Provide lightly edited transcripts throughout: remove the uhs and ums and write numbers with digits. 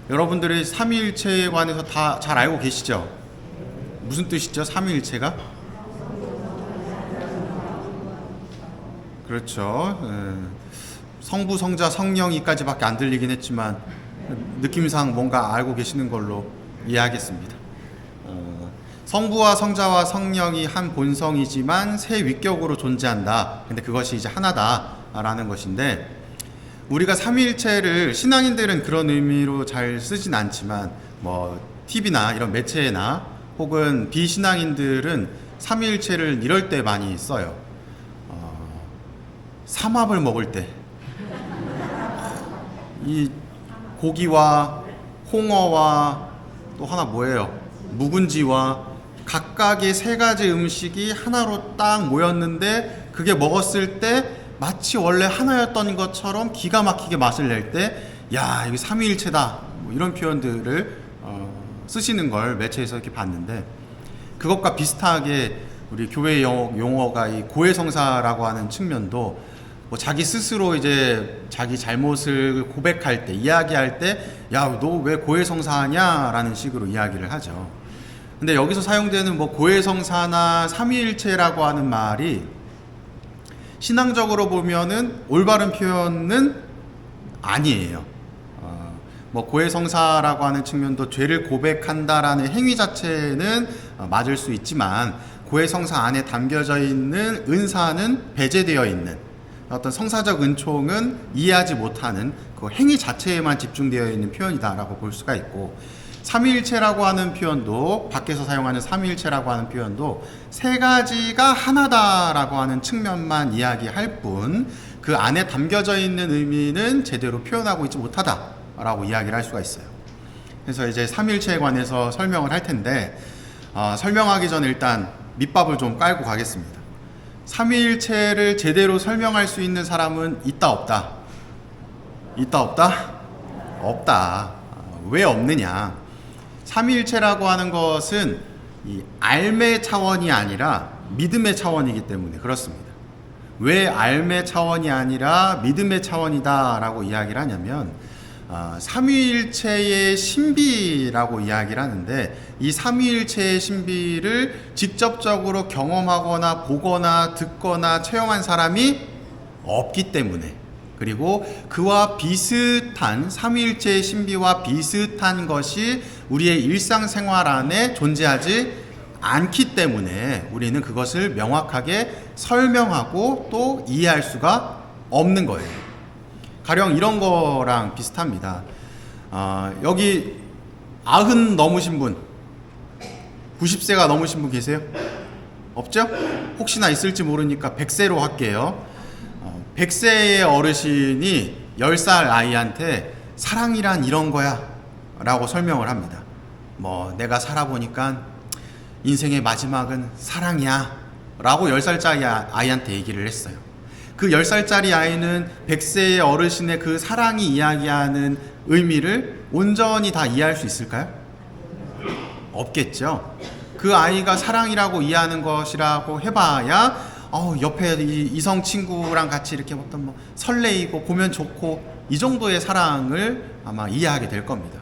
여러분들이 삼위일체에 관해서 다 잘 알고 계시죠? 무슨 뜻이죠? 삼위일체가? 그렇죠. 성부, 성자, 성령이까지밖에 안 들리긴 했지만 느낌상 뭔가 알고 계시는 걸로 이해하겠습니다. 성부와 성자와 성령이 한 본성이지만 세 위격으로 존재한다. 근데 그것이 이제 하나다라는 것인데, 우리가 삼위일체를 신앙인들은 그런 의미로 잘 쓰진 않지만 뭐 TV나 이런 매체나 혹은 비신앙인들은 삼위일체를 이럴 때 많이 써요. 삼합을 먹을 때 이 고기와 홍어와 또 하나 뭐예요? 묵은지와 각각의 세 가지 음식이 하나로 딱 모였는데 그게 먹었을 때 마치 원래 하나였던 것처럼 기가 막히게 맛을 낼 때, 야, 이게 삼위일체다, 뭐 이런 표현들을 쓰시는 걸 매체에서 이렇게 봤는데, 그것과 비슷하게 우리 교회 용어가 이 고해성사라고 하는 측면도 뭐 자기 스스로 이제 자기 잘못을 고백할 때, 이야기할 때, 야, 너 왜 고해성사하냐? 라는 식으로 이야기를 하죠. 근데 여기서 사용되는 뭐 고해성사나 삼위일체라고 하는 말이 신앙적으로 보면은 올바른 표현은 아니에요. 뭐 고해성사라고 하는 측면도 죄를 고백한다라는 행위 자체는 맞을 수 있지만, 고해성사 안에 담겨져 있는 은사는 배제되어 있는 어떤 성사적 은총은 이해하지 못하는 그 행위 자체에만 집중되어 있는 표현이다라고 볼 수가 있고, 삼위일체라고 하는 표현도, 밖에서 사용하는 삼위일체라고 하는 표현도 세 가지가 하나다라고 하는 측면만 이야기할 뿐, 그 안에 담겨져 있는 의미는 제대로 표현하고 있지 못하다라고 이야기를 할 수가 있어요. 그래서 이제 삼위일체에 관해서 설명을 할 텐데, 설명하기 전에 일단 밑밥을 좀 깔고 가겠습니다. 삼위일체를 제대로 설명할 수 있는 사람은 있다 없다? 있다 없다? 없다. 왜 없느냐? 삼위일체라고 하는 것은 이 알매 차원이 아니라 믿음의 차원이기 때문에 그렇습니다. 왜 알매 차원이 아니라 믿음의 차원이다 라고 이야기를 하냐면, 삼위일체의 신비라고 이야기를 하는데, 이 삼위일체의 신비를 직접적으로 경험하거나 보거나 듣거나 체험한 사람이 없기 때문에, 그리고 그와 비슷한 삼위일체의 신비와 비슷한 것이 우리의 일상생활 안에 존재하지 않기 때문에 우리는 그것을 명확하게 설명하고 또 이해할 수가 없는 거예요. 가령 이런 거랑 비슷합니다. 여기 90 넘으신 분, 90세가 넘으신 분 계세요? 없죠? 혹시나 있을지 모르니까 100세로 할게요. 100세의 어르신이 10살 아이한테 사랑이란 이런 거야 라고 설명을 합니다. 뭐 내가 살아보니까 인생의 마지막은 사랑이야 라고 10살짜리 아이한테 얘기를 했어요. 그 10살짜리 아이는 100세의 어르신의 그 사랑이 이야기하는 의미를 온전히 다 이해할 수 있을까요? 없겠죠. 그 아이가 사랑이라고 이해하는 것이라고 해봐야 옆에 이성 친구랑 같이 이렇게 어떤 뭐 설레이고 보면 좋고 이 정도의 사랑을 아마 이해하게 될 겁니다.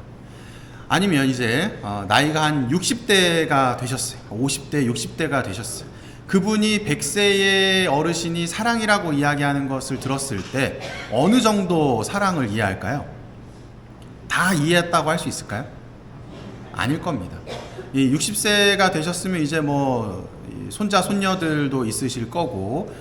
아니면 이제 나이가 한 60대가 되셨어요. 50대, 60대가 되셨어요. 그분이 100세의 어르신이 사랑이라고 이야기하는 것을 들었을 때 어느 정도 사랑을 이해할까요? 다 이해했다고 할 수 있을까요? 아닐 겁니다. 이 60세가 되셨으면 이제 뭐 손자 손녀들도 있으실 거고,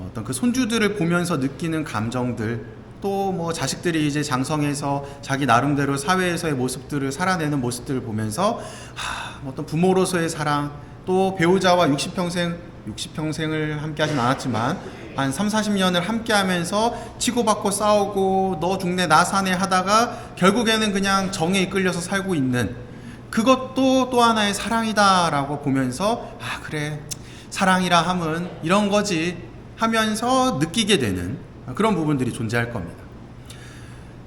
어떤 그 손주들을 보면서 느끼는 감정들, 또 뭐 자식들이 이제 장성해서 자기 나름대로 사회에서의 모습들을 살아내는 모습들을 보면서 어떤 부모로서의 사랑, 또 배우자와 60평생을 함께 하진 않았지만 한 3, 40년을 함께 하면서 치고받고 싸우고 너 죽네 나 사네 하다가 결국에는 그냥 정에 이끌려서 살고 있는, 그것도 또 하나의 사랑이다 라고 보면서 그래 사랑이라 함은 이런 거지 하면서 느끼게 되는 그런 부분들이 존재할 겁니다.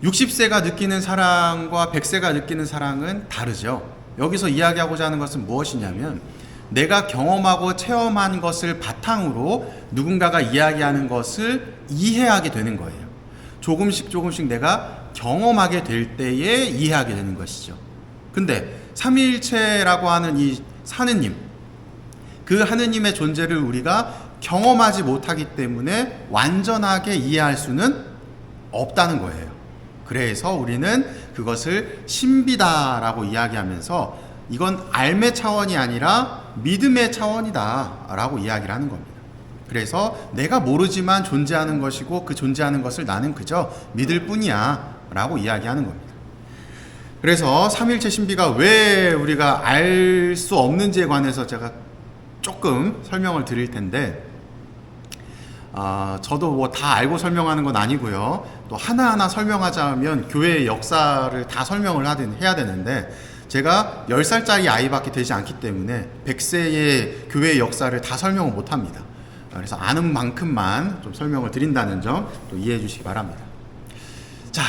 60세가 느끼는 사랑과 100세가 느끼는 사랑은 다르죠. 여기서 이야기하고자 하는 것은 무엇이냐면, 내가 경험하고 체험한 것을 바탕으로 누군가가 이야기하는 것을 이해하게 되는 거예요. 조금씩 내가 경험하게 될 때에 이해하게 되는 것이죠. 근데 삼위일체라고 하는 이 하느님, 그 하느님의 존재를 우리가 경험하지 못하기 때문에 완전하게 이해할 수는 없다는 거예요. 그래서 우리는 그것을 신비다라고 이야기하면서 이건 알의 차원이 아니라 믿음의 차원이다 라고 이야기를 하는 겁니다. 그래서 내가 모르지만 존재하는 것이고 그 존재하는 것을 나는 그저 믿을 뿐이야 라고 이야기하는 겁니다. 그래서 삼위일체 신비가 왜 우리가 알 수 없는지에 관해서 제가 조금 설명을 드릴 텐데, 저도 뭐 다 알고 설명하는 건 아니고요. 또 하나하나 설명하자면 교회의 역사를 다 설명을 해야 되는데, 제가 10살짜리 아이밖에 되지 않기 때문에 100세의 교회의 역사를 다 설명을 못합니다. 그래서 아는 만큼만 좀 설명을 드린다는 점 또 이해해 주시기 바랍니다. 자,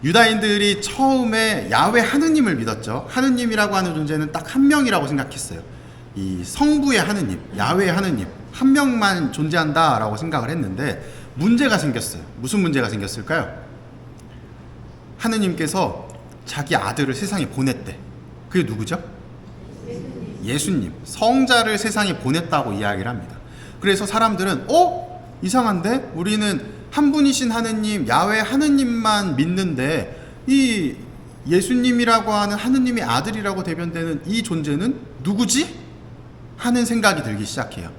유다인들이 처음에 야훼 하느님을 믿었죠. 하느님이라고 하는 존재는 딱 한 명이라고 생각했어요. 이 성부의 하느님, 야훼 하느님 한 명만 존재한다라고 생각을 했는데 문제가 생겼어요. 무슨 문제가 생겼을까요? 하느님께서 자기 아들을 세상에 보냈대. 그게 누구죠? 예수님, 성자를 세상에 보냈다고 이야기를 합니다. 그래서 사람들은 이상한데? 우리는 한 분이신 하느님, 야훼 하느님만 믿는데 이 예수님이라고 하는 하느님의 아들이라고 대변되는 이 존재는 누구지? 하는 생각이 들기 시작해요.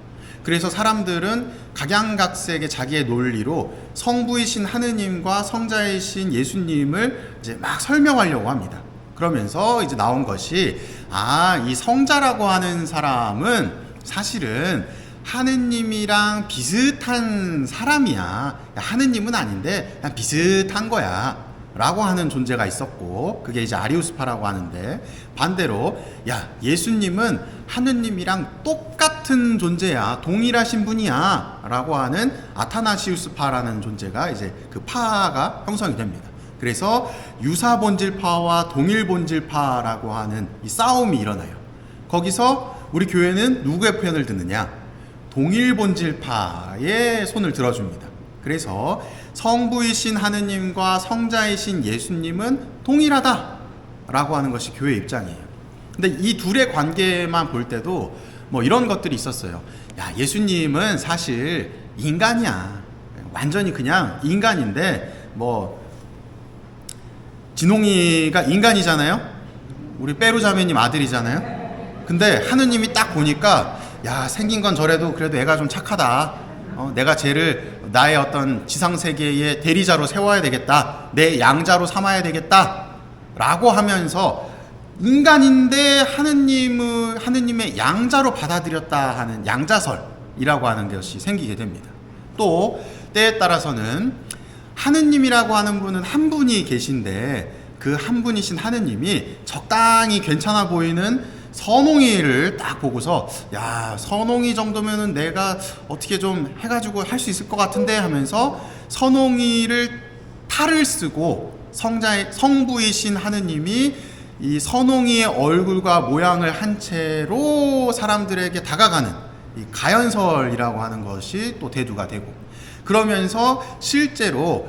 그래서 사람들은 각양각색의 자기의 논리로 성부이신 하느님과 성자이신 예수님을 이제 막 설명하려고 합니다. 그러면서 이제 나온 것이 이 성자라고 하는 사람은 사실은 하느님이랑 비슷한 사람이야. 하느님은 아닌데 그냥 비슷한 거야 라고 하는 존재가 있었고, 그게 이제 아리우스파라고 하는데, 반대로 예수님은 하느님이랑 똑같은 존재야, 동일하신 분이야 라고 하는 아타나시우스파라는 존재가 이제 그 파가 형성이 됩니다. 그래서 유사본질파와 동일본질파라고 하는 이 싸움이 일어나요. 거기서 우리 교회는 누구의 표현을 듣느냐? 동일본질파의 손을 들어줍니다. 그래서 성부이신 하느님과 성자이신 예수님은 동일하다 라고 하는 것이 교회의 입장이에요. 근데 이 둘의 관계만 볼 때도 뭐 이런 것들이 있었어요. 예수님은 사실 인간이야. 완전히 그냥 인간인데, 뭐 진홍이가 인간이잖아요. 우리 빼루자매님 아들이잖아요. 근데 하느님이 딱 보니까 생긴 건 저래도 그래도 애가 좀 착하다. 내가 쟤를 나의 어떤 지상세계의 대리자로 세워야 되겠다. 내 양자로 삼아야 되겠다 라고 하면서 인간인데 하느님의 양자로 받아들였다 하는 양자설이라고 하는 것이 생기게 됩니다. 또 때에 따라서는 하느님이라고 하는 분은 한 분이 계신데 그 한 분이신 하느님이 적당히 괜찮아 보이는 선홍이를 딱 보고서 선홍이 정도면은 내가 어떻게 좀 해가지고 할 수 있을 것 같은데 하면서 선홍이를 탈을 쓰고 성부이신 하느님이 이 선홍이의 얼굴과 모양을 한 채로 사람들에게 다가가는 이 가연설이라고 하는 것이 또 대두가 되고, 그러면서 실제로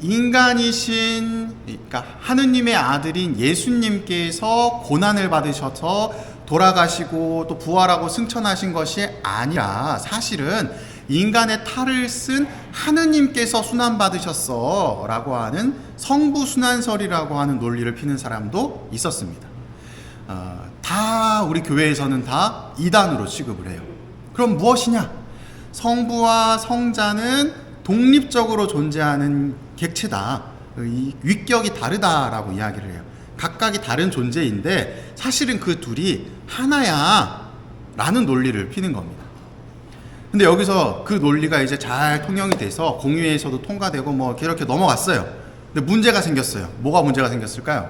인간이신, 그러니까 하느님의 아들인 예수님께서 고난을 받으셔서 돌아가시고 또 부활하고 승천하신 것이 아니라 사실은 인간의 탈을 쓴 하느님께서 순환받으셨어 라고 하는 성부순환설이라고 하는 논리를 피는 사람도 있었습니다. 다 우리 교회에서는 다 이단으로 취급을 해요. 그럼 무엇이냐? 성부와 성자는 독립적으로 존재하는 객체다. 이 위격이 다르다라고 이야기를 해요. 각각이 다른 존재인데 사실은 그 둘이 하나야 라는 논리를 피는 겁니다. 근데 여기서 그 논리가 이제 잘 통용이 돼서 공의회에서도 통과되고 뭐 이렇게 넘어갔어요. 근데 문제가 생겼어요. 뭐가 문제가 생겼을까요?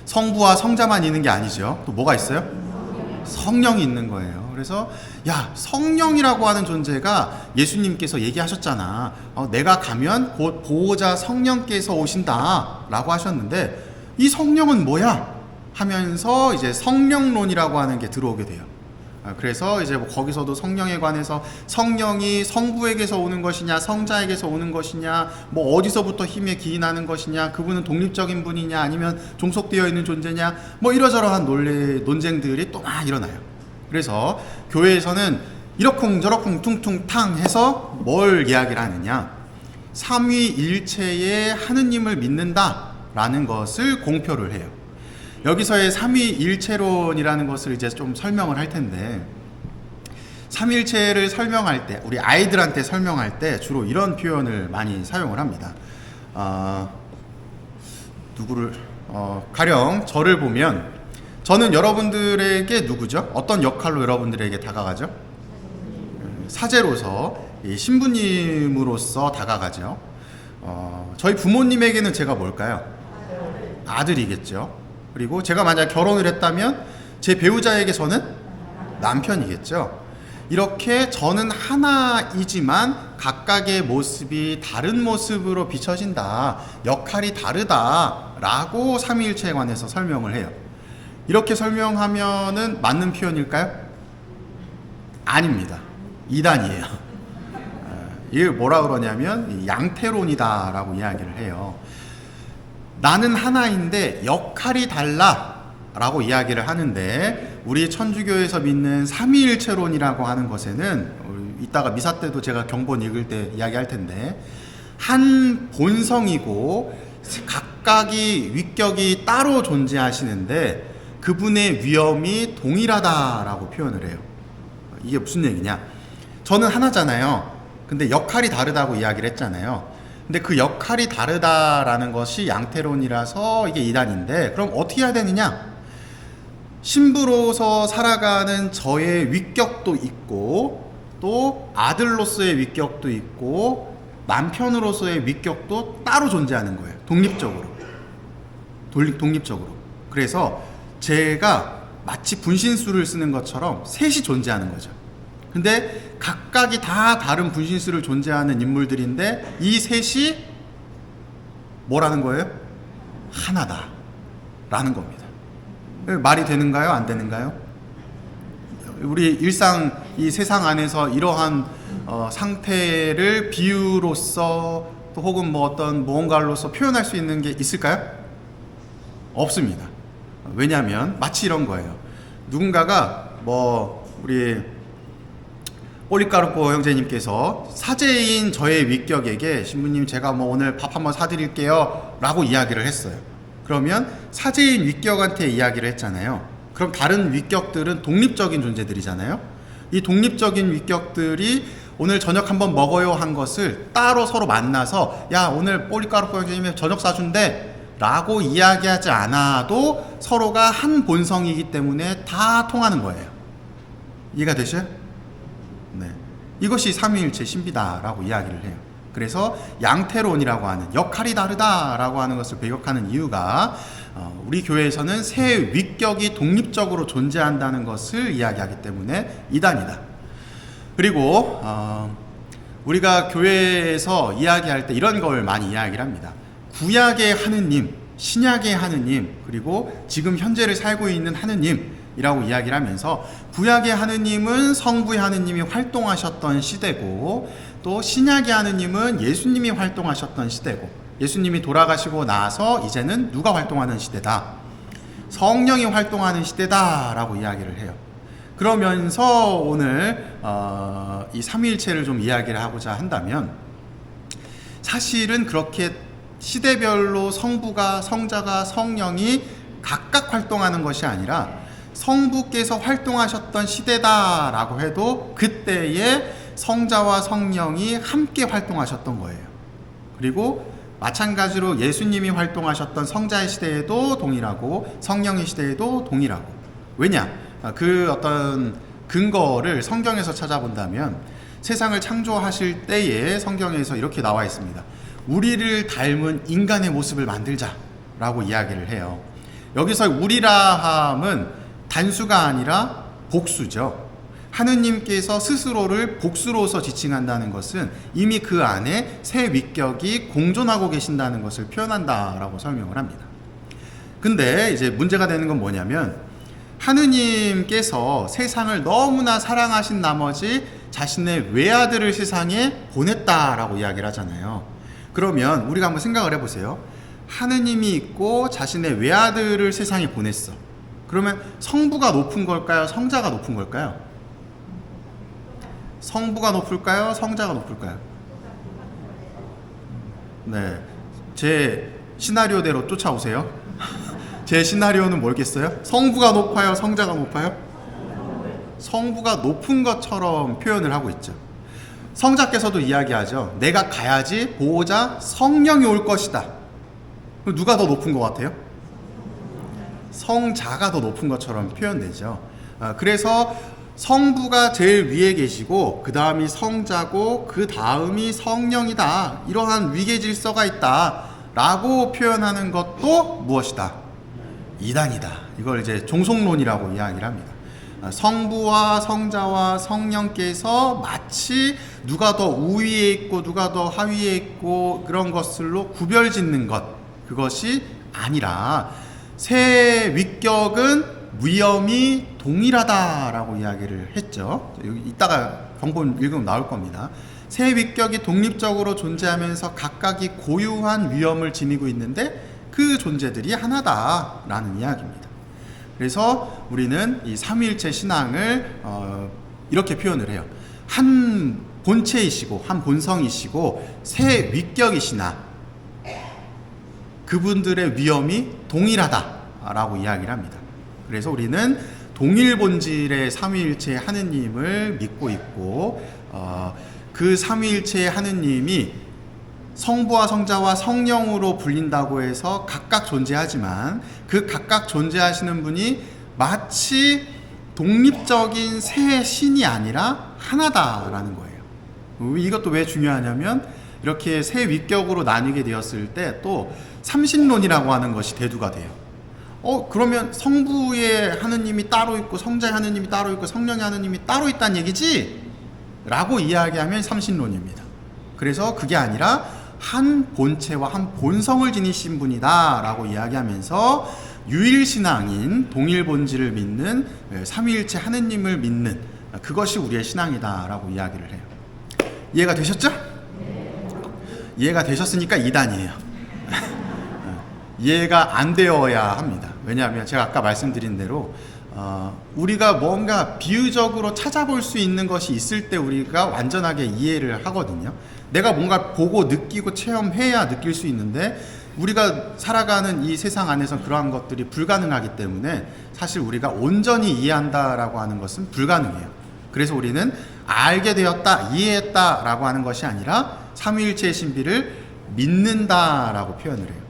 성부와 성자만 있는 게 아니죠. 또 뭐가 있어요? 성령이 있는 거예요. 그래서 성령이라고 하는 존재가 예수님께서 얘기하셨잖아. 내가 가면 곧 보호자 성령께서 오신다 라고 하셨는데 이 성령은 뭐야? 하면서 이제 성령론이라고 하는 게 들어오게 돼요. 그래서 이제 뭐 거기서도 성령에 관해서 성령이 성부에게서 오는 것이냐 성자에게서 오는 것이냐 뭐 어디서부터 힘에 기인하는 것이냐 그분은 독립적인 분이냐 아니면 종속되어 있는 존재냐 뭐 이러저러한 논쟁들이 또 막 일어나요. 그래서 교회에서는 이러쿵저러쿵 퉁퉁탕 해서 뭘 이야기를 하느냐, 삼위일체의 하느님을 믿는다라는 것을 공표를 해요. 여기서의 삼위일체론이라는 것을 이제 좀 설명을 할 텐데, 삼위일체를 설명할 때, 우리 아이들한테 설명할 때 주로 이런 표현을 많이 사용을 합니다. 가령 저를 보면, 저는 여러분들에게 누구죠? 어떤 역할로 여러분들에게 다가가죠? 사제로서, 신부님으로서 다가가죠. 저희 부모님에게는 제가 뭘까요? 아들이겠죠. 그리고 제가 만약 결혼을 했다면 제 배우자에게 저는 남편이겠죠. 이렇게 저는 하나이지만 각각의 모습이 다른 모습으로 비춰진다, 역할이 다르다라고 삼위일체에 관해서 설명을 해요. 이렇게 설명하면은 맞는 표현일까요? 아닙니다. 이단이에요. 이걸 뭐라 그러냐면 양태론이다라고 이야기를 해요. 나는 하나인데 역할이 달라라고 이야기를 하는데, 우리 천주교에서 믿는 삼위일체론이라고 하는 것에는 이따가 미사 때도 제가 경본 읽을 때 이야기할 텐데, 한 본성이고 각각이 위격이 따로 존재하시는데 그분의 위엄이 동일하다라고 표현을 해요. 이게 무슨 얘기냐? 저는 하나잖아요. 근데 역할이 다르다고 이야기를 했잖아요. 근데 그 역할이 다르다라는 것이 양태론이라서 이게 이단인데, 그럼 어떻게 해야 되느냐? 신부로서 살아가는 저의 위격도 있고, 또 아들로서의 위격도 있고, 남편으로서의 위격도 따로 존재하는 거예요. 독립적으로. 그래서 제가 마치 분신술을 쓰는 것처럼 셋이 존재하는 거죠. 근데 각각이 다 다른 분신술을 존재하는 인물들인데 이 셋이 뭐라는 거예요? 하나다 라는 겁니다. 말이 되는가요? 안 되는가요? 우리 일상 이 세상 안에서 이러한 상태를 비유로서 또 혹은 뭐 어떤 무언가로서 표현할 수 있는 게 있을까요? 없습니다. 왜냐하면 마치 이런 거예요. 누군가가 우리 폴리카르포 형제님께서 사제인 저의 위격에게 신부님 제가 오늘 밥 한번 사드릴게요 라고 이야기를 했어요. 그러면 사제인 위격한테 이야기를 했잖아요. 그럼 다른 위격들은 독립적인 존재들이잖아요. 이 독립적인 위격들이 오늘 저녁 한번 먹어요 한 것을 따로 서로 만나서 야 오늘 폴리카르포 형제님이 저녁 사준대 라고 이야기하지 않아도 서로가 한 본성이기 때문에 다 통하는 거예요. 이해가 되셔요? 네. 이것이 삼위일체 신비다라고 이야기를 해요. 그래서 양태론이라고 하는, 역할이 다르다라고 하는 것을 배격하는 이유가 우리 교회에서는 세 위격이 독립적으로 존재한다는 것을 이야기하기 때문에 이단이다. 그리고 우리가 교회에서 이야기할 때 이런 걸 많이 이야기를 합니다. 구약의 하느님, 신약의 하느님, 그리고 지금 현재를 살고 있는 하느님이라고 이야기를 하면서, 구약의 하느님은 성부의 하느님이 활동하셨던 시대고, 또 신약의 하느님은 예수님이 활동하셨던 시대고, 예수님이 돌아가시고 나서 이제는 누가 활동하는 시대다? 성령이 활동하는 시대다라고 이야기를 해요. 그러면서 오늘 이 삼위일체를 좀 이야기를 하고자 한다면, 사실은 그렇게 시대별로 성부가, 성자가, 성령이 각각 활동하는 것이 아니라 성부께서 활동하셨던 시대다라고 해도 그때에 성자와 성령이 함께 활동하셨던 거예요. 그리고 마찬가지로 예수님이 활동하셨던 성자의 시대에도 동일하고 성령의 시대에도 동일하고. 왜냐? 그 어떤 근거를 성경에서 찾아본다면 세상을 창조하실 때에 성경에서 이렇게 나와 있습니다. 우리를 닮은 인간의 모습을 만들자라고 이야기를 해요. 여기서 우리라함은 단수가 아니라 복수죠. 하느님께서 스스로를 복수로서 지칭한다는 것은 이미 그 안에 새 위격이 공존하고 계신다는 것을 표현한다라고 설명을 합니다. 근데 이제 문제가 되는 건 뭐냐면, 하느님께서 세상을 너무나 사랑하신 나머지 자신의 외아들을 세상에 보냈다라고 이야기를 하잖아요. 그러면 우리가 한번 생각을 해보세요. 하느님이 있고 자신의 외아들을 세상에 보냈어. 그러면 성부가 높은 걸까요? 성자가 높은 걸까요? 성부가 높을까요? 성자가 높을까요? 네, 제 시나리오대로 쫓아오세요. 제 시나리오는 뭐겠어요? 성부가 높아요? 성자가 높아요? 성부가 높은 것처럼 표현을 하고 있죠. 성자께서도 이야기하죠. 내가 가야지 보호자 성령이 올 것이다. 누가 더 높은 것 같아요? 성자가 더 높은 것처럼 표현되죠. 그래서 성부가 제일 위에 계시고 그 다음이 성자고 그 다음이 성령이다. 이러한 위계 질서가 있다 라고 표현하는 것도 무엇이다? 이단이다. 이걸 이제 종속론이라고 이야기를 합니다. 성부와 성자와 성령께서 마치 누가 더 우위에 있고 누가 더 하위에 있고 그런 것들로 구별짓는 것, 그것이 아니라 세 위격은 위엄이 동일하다라고 이야기를 했죠. 여기 이따가 경본 읽으면 나올 겁니다. 세 위격이 독립적으로 존재하면서 각각이 고유한 위엄을 지니고 있는데 그 존재들이 하나다라는 이야기입니다. 그래서 우리는 이 삼위일체 신앙을 이렇게 표현을 해요. 한 본체이시고 한 본성이시고 세 위격이시나 그분들의 위엄이 동일하다라고 이야기를 합니다. 그래서 우리는 동일 본질의 삼위일체 하느님을 믿고 있고 그 삼위일체 하느님이 성부와 성자와 성령으로 불린다고 해서 각각 존재하지만 그 각각 존재하시는 분이 마치 독립적인 세 신이 아니라 하나다라는 거예요. 이것도 왜 중요하냐면 이렇게 세 위격으로 나뉘게 되었을 때 또 삼신론이라고 하는 것이 대두가 돼요. 그러면 성부의 하느님이 따로 있고 성자의 하느님이 따로 있고 성령의 하느님이 따로 있다는 얘기지? 라고 이야기하면 삼신론입니다. 그래서 그게 아니라 한 본체와 한 본성을 지니신 분이다 라고 이야기하면서 유일신앙인 동일본질을 믿는 삼위일체 하느님을 믿는 그것이 우리의 신앙이다 라고 이야기를 해요. 이해가 되셨죠? 이해가 되셨으니까 2단이에요. 이해가 안 되어야 합니다. 왜냐하면 제가 아까 말씀드린 대로 우리가 뭔가 비유적으로 찾아볼 수 있는 것이 있을 때 우리가 완전하게 이해를 하거든요. 내가 뭔가 보고 느끼고 체험해야 느낄 수 있는데 우리가 살아가는 이 세상 안에서 그러한 것들이 불가능하기 때문에 사실 우리가 온전히 이해한다라고 하는 것은 불가능해요. 그래서 우리는 알게 되었다, 이해했다라고 하는 것이 아니라 삼위일체의 신비를 믿는다라고 표현을 해요.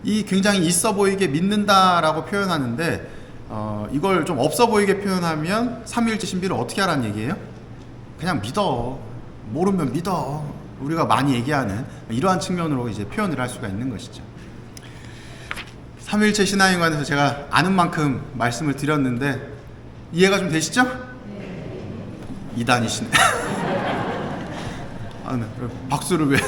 이 굉장히 있어 보이게 믿는다라고 표현하는데 이걸 좀 없어 보이게 표현하면 삼위일체 신비를 어떻게 하라는 얘기예요? 그냥 믿어. 모르면 믿어. 우리가 많이 얘기하는 이러한 측면으로 이제 표현을 할 수가 있는 것이죠. 삼위일체 신앙에 관해서 제가 아는 만큼 말씀을 드렸는데 이해가 좀 되시죠? 네. 2단이시네. 박수를 왜?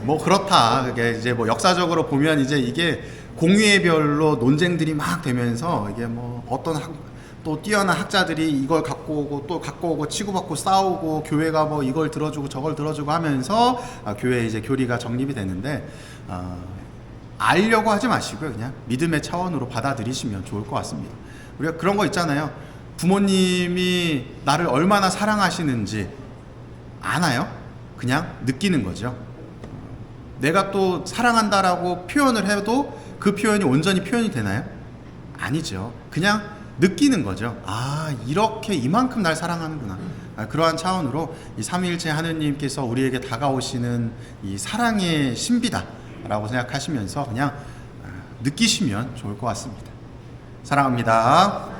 뭐 그렇다. 그게 이제 뭐 역사적으로 보면 이제 이게 공유의 별로 논쟁들이 막 되면서 이게 뭐 어떤 또 뛰어난 학자들이 이걸 갖고 오고 또 갖고 오고 치고받고 싸우고 교회가 뭐 이걸 들어주고 저걸 들어주고 하면서 교회 이제 교리가 정립이 되는데 알려고 하지 마시고요. 그냥 믿음의 차원으로 받아들이시면 좋을 것 같습니다. 우리가 그런 거 있잖아요. 부모님이 나를 얼마나 사랑하시는지 아나요? 그냥 느끼는 거죠. 내가 또 사랑한다라고 표현을 해도 그 표현이 온전히 표현이 되나요? 아니죠. 그냥 느끼는 거죠. 이렇게 이만큼 날 사랑하는구나. 그러한 차원으로 이 삼위일체 하느님께서 우리에게 다가오시는 이 사랑의 신비다 라고 생각하시면서 그냥 느끼시면 좋을 것 같습니다. 사랑합니다.